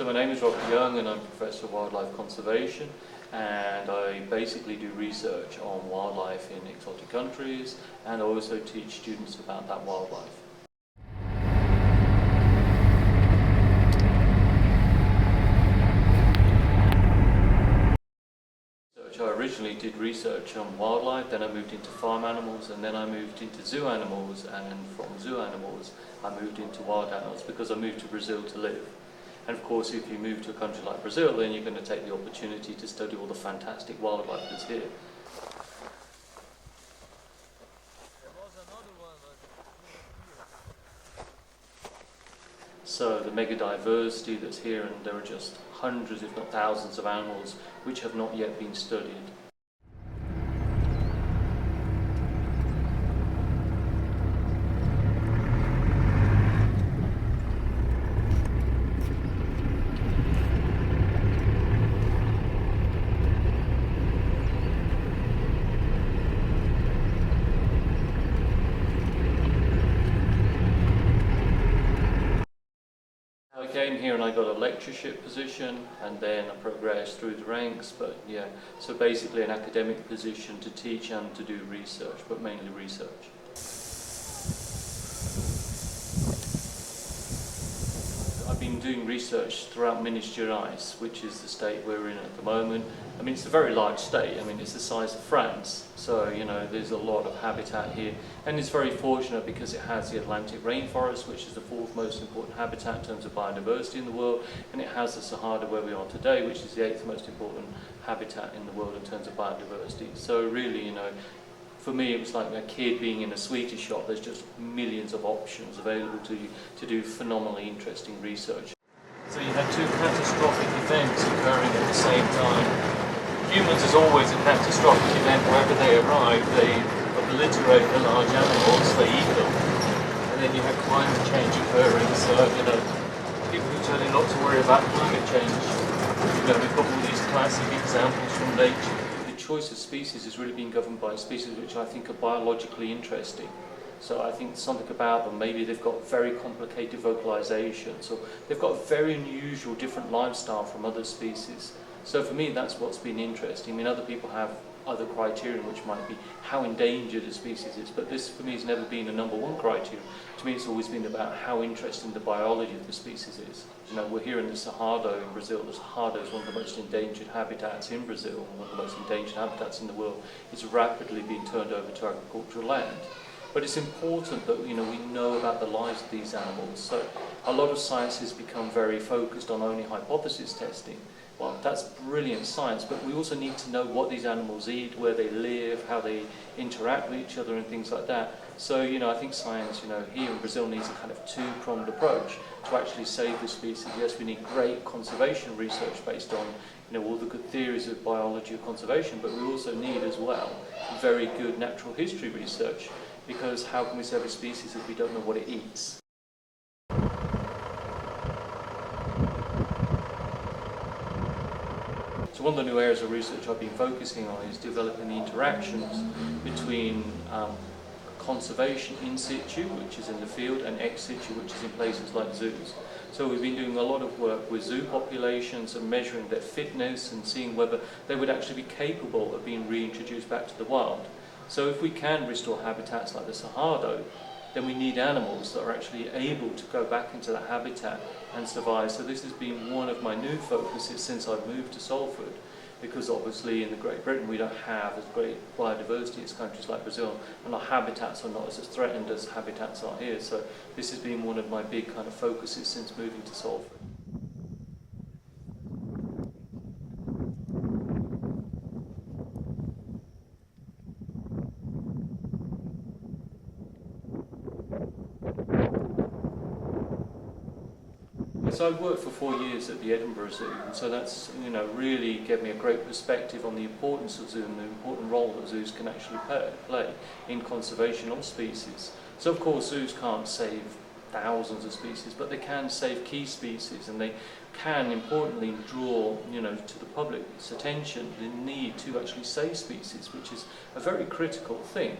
So my name is Robert Young and I'm Professor of Wildlife Conservation, and I basically do research on wildlife in exotic countries, and I also teach students about that wildlife. I originally did research on wildlife, then I moved into farm animals, and then I moved into zoo animals, and from zoo animals I moved into wild animals because I moved to Brazil to live. And of course, if you move to a country like Brazil, then you're going to take the opportunity to study all the fantastic wildlife that's here. So the mega diversity that's here, and there are just hundreds if not thousands of animals which have not yet been studied. I came here and I got a lectureship position, and then I progressed through the ranks, but yeah, so basically an academic position to teach and to do research, but mainly research. I've been doing research throughout Minas Gerais, which is the state we're in at the moment. I mean, it's a very large state. I mean, it's the size of France, so you know there's a lot of habitat here, and it's very fortunate because it has the Atlantic rainforest, which is the fourth most important habitat in terms of biodiversity in the world, and it has the Sahara where we are today, which is the eighth most important habitat in the world in terms of biodiversity. So really, you know, for me it was like a kid being in a sweetie shop. There's just millions of options available to you to do phenomenally interesting research. So you had two catastrophic events occurring at the same time. Humans is always a catastrophic event. Wherever they arrive, they obliterate the large animals, they eat them, and then you have climate change occurring. So, you know, people who tell you not to worry about climate change, you know, we've got all these classic examples from nature. The choice of species is really being governed by species which I think are biologically interesting. So I think something about them, maybe they've got very complicated vocalizations, or they've got a very unusual different lifestyle from other species. So for me, that's what's been interesting. I mean, other people have other criteria, which might be how endangered a species is, but this for me has never been a number one criteria. To me, it's always been about how interesting the biology of the species is. You know, we're here in the Cerrado in Brazil. The Cerrado is one of the most endangered habitats in Brazil, one of the most endangered habitats in the world. It's rapidly being turned over to agricultural land. But it's important that we know about the lives of these animals. So a lot of science has become very focused on only hypothesis testing. Well, that's brilliant science, but we also need to know what these animals eat, where they live, how they interact with each other and things like that. So, I think science, here in Brazil needs a kind of two-pronged approach to actually save the species. Yes, we need great conservation research based on, all the good theories of biology of conservation, but we also need as well very good natural history research, because how can we save a species if we don't know what it eats? So one of the new areas of research I've been focusing on is developing the interactions between conservation in situ, which is in the field, and ex situ, which is in places like zoos. So we've been doing a lot of work with zoo populations and measuring their fitness and seeing whether they would actually be capable of being reintroduced back to the wild. So if we can restore habitats like the Cerrado, then we need animals that are actually able to go back into that habitat and survive. So this has been one of my new focuses since I've moved to Salford, because obviously in the Great Britain we don't have as great biodiversity as countries like Brazil, and our habitats are not as threatened as habitats are here. So this has been one of my big kind of focuses since moving to Salford. So I worked for 4 years at the Edinburgh Zoo, and so that's really gave me a great perspective on the importance of zoos and the important role that zoos can actually play in conservation of species. So of course zoos can't save thousands of species, but they can save key species, and they can importantly draw to the public's attention the need to actually save species, which is a very critical thing.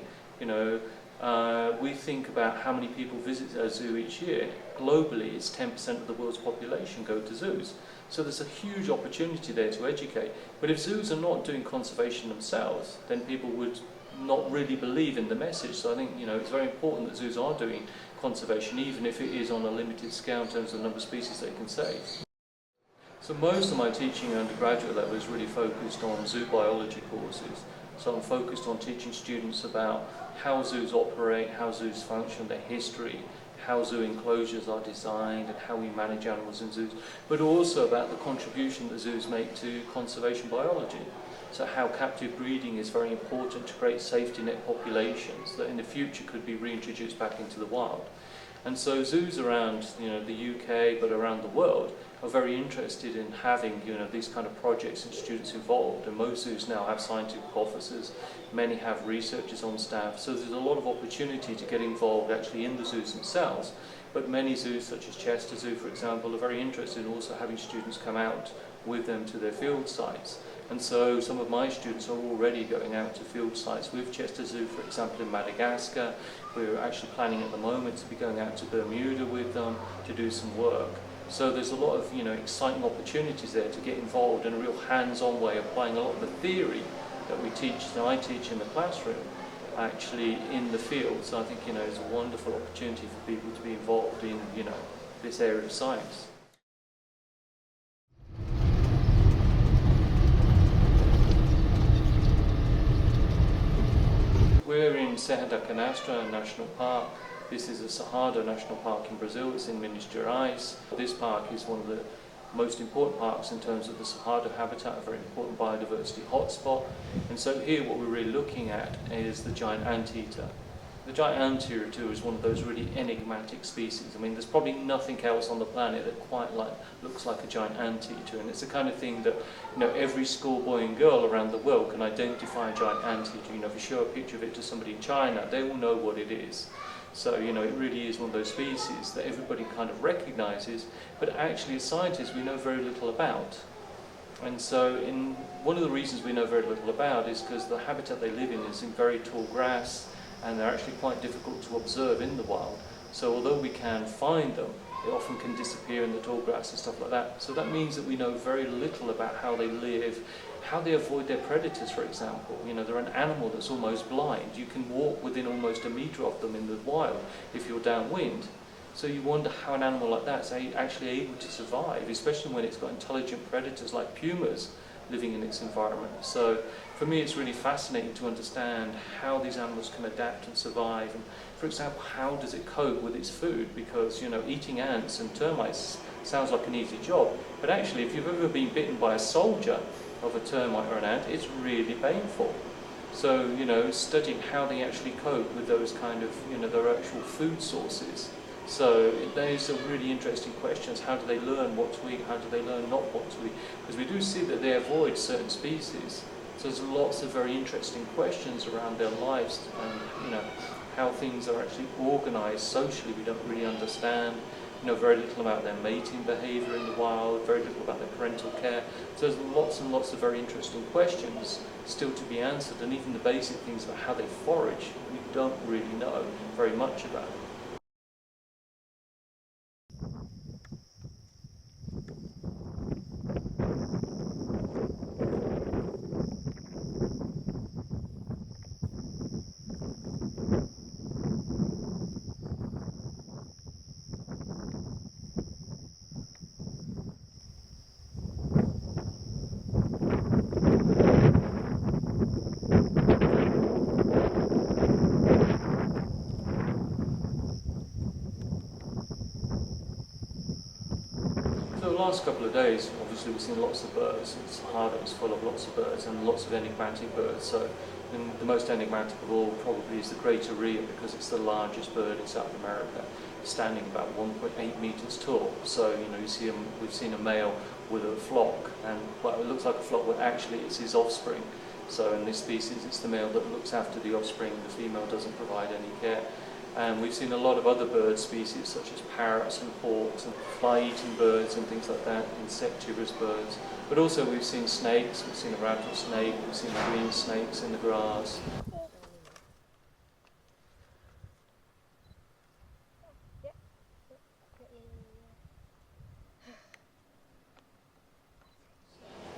We think about how many people visit a zoo each year. globally it's 10% of the world's population go to zoos. So there's a huge opportunity there to educate. But if zoos are not doing conservation themselves, then people would not really believe in the message. So I think, you know, it's very important that zoos are doing conservation, even if it is on a limited scale in terms of the number of species they can save. So most of my teaching at undergraduate level is really focused on zoo biology courses. So I'm focused on teaching students about how zoos operate, how zoos function, their history, how zoo enclosures are designed and how we manage animals in zoos, but also about the contribution that zoos make to conservation biology. So how captive breeding is very important to create safety net populations that in the future could be reintroduced back into the wild. And so zoos around, you know, the UK but around the world are very interested in having, you know, these kind of projects and students involved. And most zoos now have scientific officers, many have researchers on staff, so there's a lot of opportunity to get involved actually in the zoos themselves. But many zoos, such as Chester Zoo for example, are very interested in also having students come out with them to their field sites. And so some of my students are already going out to field sites with Chester Zoo, for example in Madagascar. We're actually planning at the moment to be going out to Bermuda with them to do some work. So there's a lot of, you know, exciting opportunities there to get involved in a real hands-on way, applying a lot of the theory that we teach, that I teach in the classroom, actually in the field. So I think, you know, it's a wonderful opportunity for people to be involved in, you know, this area of science. We're in Serra da Canastra National Park. This is a Cerrado National Park in Brazil. It's in Minas Gerais. This park is one of the most important parks in terms of the Cerrado habitat, a very important biodiversity hotspot. And so here what we're really looking at is the giant anteater. The giant anteater is one of those really enigmatic species. I mean, there's probably nothing else on the planet that quite looks like a giant anteater, and it's the kind of thing that, you know, every schoolboy and girl around the world can identify a giant anteater. You know, if you show a picture of it to somebody in China, they will know what it is. So, you know, it really is one of those species that everybody kind of recognizes, but actually as scientists we know very little about. And so one of the reasons we know very little about is because the habitat they live in is in very tall grass, and they're actually quite difficult to observe in the wild. So although we can find them, they often can disappear in the tall grass and stuff like that. So that means that we know very little about how they live, how they avoid their predators, for example. You know, they're an animal that's almost blind. You can walk within almost a metre of them in the wild if you're downwind. So you wonder how an animal like that is actually able to survive, especially when it's got intelligent predators like pumas living in its environment. So for me it's really fascinating to understand how these animals can adapt and survive. And for example, how does it cope with its food? Because, you know, eating ants and termites sounds like an easy job, but actually if you've ever been bitten by a soldier of a termite or an ant, it's really painful. So, you know, studying how they actually cope with those kind of, you know, their actual food sources. So those are really interesting questions. How do they learn what to eat? How do they learn not what to eat? Because we do see that they avoid certain species. So there's lots of very interesting questions around their lives and, you know, how things are actually organised socially. We don't really understand. You know, very little about their mating behaviour in the wild, very little about their parental care. So there's lots and lots of very interesting questions still to be answered, and even the basic things about how they forage, we don't really know very much about. So the last couple of days, obviously we've seen lots of birds. It's hard, it's full of lots of birds and lots of enigmatic birds. So the most enigmatic of all probably is the great rhea, because it's the largest bird in South America, standing about 1.8 meters tall. So, you know, we've seen a male with a flock, and well, it looks like a flock, but actually it's his offspring. So in this species, it's the male that looks after the offspring, the female doesn't provide any care. And we've seen a lot of other bird species such as parrots and hawks and fly-eating birds and things like that, insectivorous birds. But also we've seen snakes, we've seen a rattlesnake, we've seen green snakes in the grass.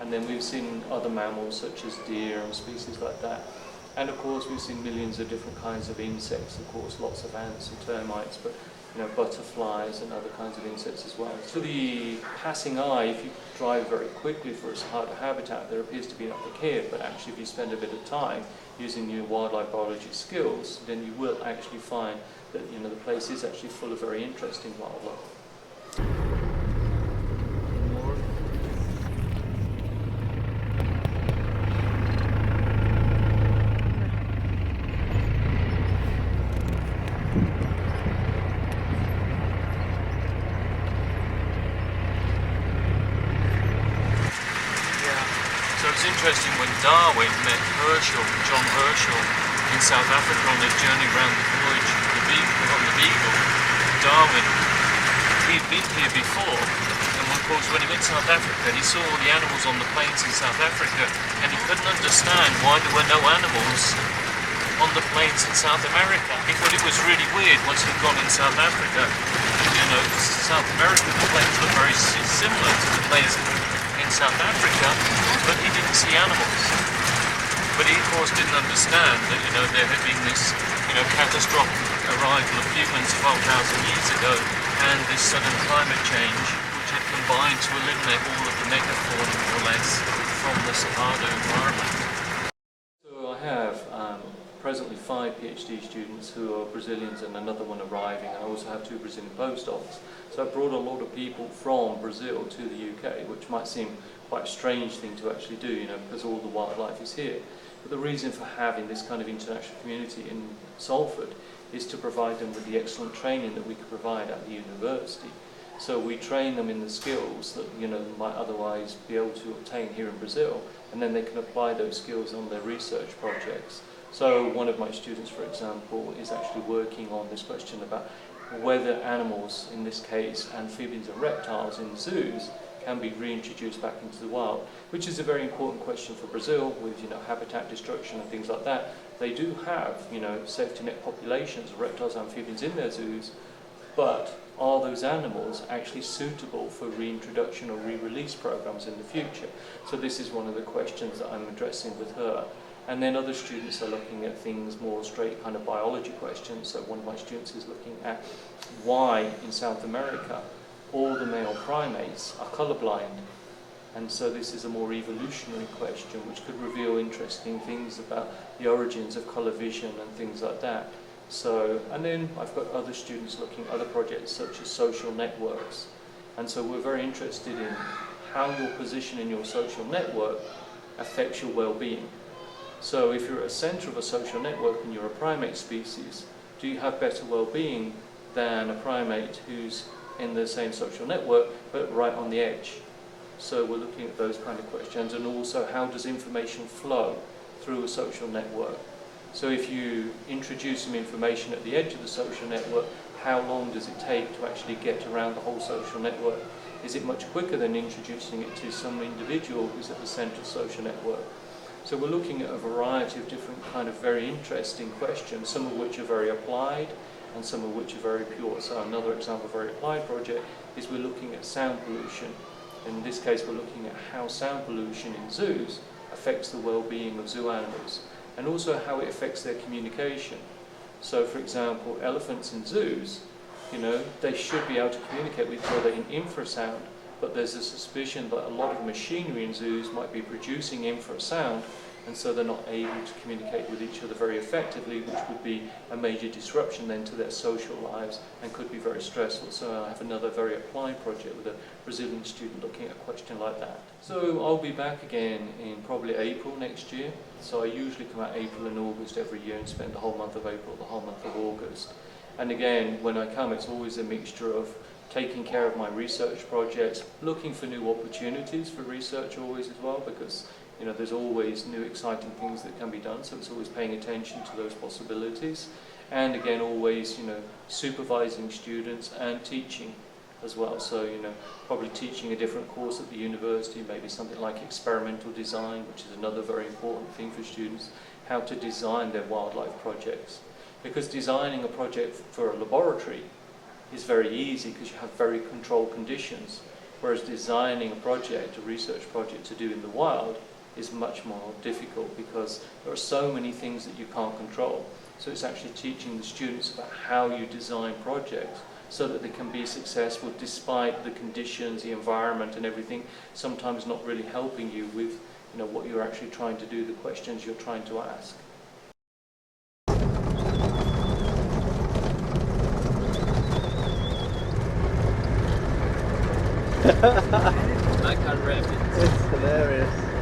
And then we've seen other mammals such as deer and species like that. And of course we've seen millions of different kinds of insects, of course, lots of ants and termites, but butterflies and other kinds of insects as well. To the passing eye, if you drive very quickly for a harder habitat, there appears to be nothing here, but actually if you spend a bit of time using your wildlife biology skills, then you will actually find that the place is actually full of very interesting wildlife. So it's interesting when Darwin met John Herschel in South Africa on their journey around the voyage on the Beagle. Darwin, he'd been here before, and of course when he went to South Africa he saw all the animals on the plains in South Africa, and he couldn't understand why there were no animals on the plains in South America. He thought it was really weird once he'd gone in South Africa. South America, the plains look very similar to the plains in South Africa, but he didn't see animals. But he of course didn't understand that there had been this catastrophic arrival of humans 12,000 years ago, and this sudden climate change which had combined to eliminate all of the megafauna more or less from the Cerrado environment. So I have presently 5 PhD students who are Brazilians and another one arriving, and I also have 2 Brazilian postdocs. So I've brought a lot of people from Brazil to the UK, which might seem quite a strange thing to actually do, because all the wildlife is here. But the reason for having this kind of international community in Salford is to provide them with the excellent training that we could provide at the university. So we train them in the skills that they might otherwise be able to obtain here in Brazil, and then they can apply those skills on their research projects. So one of my students, for example, is actually working on this question about whether animals, in this case amphibians and reptiles in zoos, can be reintroduced back into the wild, which is a very important question for Brazil with habitat destruction and things like that. They do have safety net populations of reptiles and amphibians in their zoos, but are those animals actually suitable for reintroduction or re-release programs in the future? So this is one of the questions that I'm addressing with her. And then other students are looking at things more straight kind of biology questions. So one of my students is looking at why in South America all the male primates are colorblind. And so this is a more evolutionary question which could reveal interesting things about the origins of color vision and things like that. So, and then I've got other students looking at other projects such as social networks. And so we're very interested in how your position in your social network affects your well-being. So if you're at the center of a social network and you're a primate species, do you have better well-being than a primate who's in the same social network but right on the edge? So we're looking at those kind of questions, and also how does information flow through a social network? So if you introduce some information at the edge of the social network, how long does it take to actually get around the whole social network? Is it much quicker than introducing it to some individual who's at the center of the social network? So we're looking at a variety of different kind of very interesting questions, some of which are very applied and some of which are very pure. So another example of a very applied project is we're looking at sound pollution. In this case, we're looking at how sound pollution in zoos affects the well-being of zoo animals, and also how it affects their communication. So for example, elephants in zoos, they should be able to communicate with each other in infrasound, but there's a suspicion that a lot of machinery in zoos might be producing infrasound, and so they're not able to communicate with each other very effectively, which would be a major disruption then to their social lives and could be very stressful. So I have another very applied project with a Brazilian student looking at a question like that. So I'll be back again in probably April next year. So I usually come out April and August every year and spend the whole month of April, the whole month of August. And again, when I come, it's always a mixture of taking care of my research projects, looking for new opportunities for research always as well, because there's always new exciting things that can be done, so it's always paying attention to those possibilities. And again, always supervising students and teaching as well. So probably teaching a different course at the university, maybe something like experimental design, which is another very important thing for students, how to design their wildlife projects. Because designing a project for a laboratory is very easy because you have very controlled conditions. Whereas designing a project, a research project to do in the wild, is much more difficult because there are so many things that you can't control. So it's actually teaching the students about how you design projects so that they can be successful despite the conditions, the environment and everything, sometimes not really helping you with what you're actually trying to do, the questions you're trying to ask. Like a rabbit. It's hilarious.